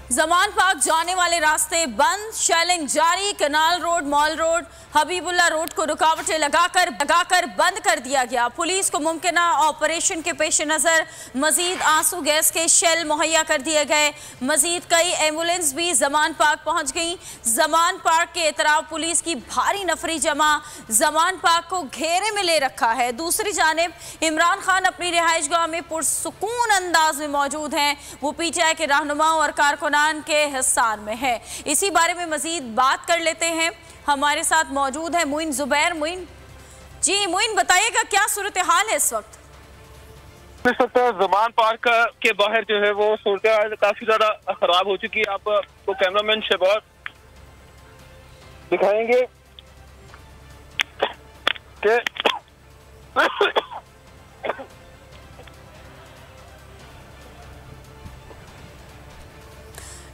Zaman park जाने वाले रास्ते बंद, शेलिंग जारी। Canal road, mall road, Habibullah road को रुकावटें लगाकर बंद कर दिया गया। पुलिस को मुमकिन ऑपरेशन के पेश नज़र मजीद आंसू गैस के शेल मुहैया कर दिए गए। मजीद कई एम्बुलेंस भी जमान पार्क पहुंच गई। जमान पार्क के इतराफ पुलिस की भारी नफरी जमा जमान पार्क को घेरे में ले रखा है। दूसरी जानिब इमरान खान अपनी रिहाइश गाह में पुरसुकून अंदाज में मौजूद हैं। वो पीटीआई के रहनुमाओं और कारकुनान के हिस्सार में है। इसी बारे में मजीद बात कर लेते हैं। हमारे साथ मौजूद है मुइन जुबैर। मुइन जी, मुइन बताइएगा क्या सूरत हाल है इस वक्त? इस वक्त जमान पार्क के बाहर जो है वो सूरत काफी ज्यादा खराब हो चुकी है। आपको कैमरामैन शहबाज दिखाएंगे कि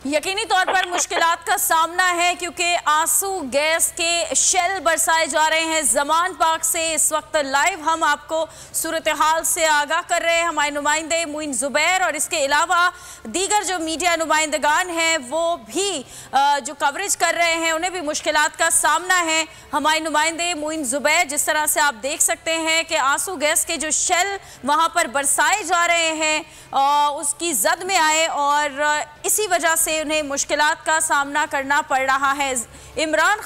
यकीनी तौर पर मुश्किलात का सामना है क्योंकि आंसू गैस के शेल बरसाए जा रहे हैं जमान पार्क से। इस वक्त लाइव हम आपको सूरत हाल से आगाह कर रहे हैं हमारे नुमाइंदे मुइन जुबैर, और इसके अलावा दीगर जो मीडिया नुमाइंदगान हैं वो भी जो कवरेज कर रहे हैं उन्हें भी मुश्किलात का सामना है। हमारे नुमाइंदे मुइन जुबैर, जिस तरह से आप देख सकते हैं कि आंसू गैस के जो शेल वहाँ पर बरसाए जा रहे हैं उसकी जद में आए और इसी वजह से उन्हें मुश्किलात का सामना करना पड़ रहा है। इमरान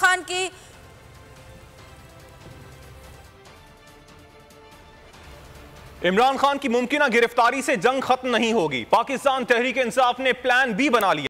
खान की मुमकिन गिरफ्तारी से जंग खत्म नहीं होगी। पाकिस्तान तहरीक इंसाफ ने प्लान बी बना लिया।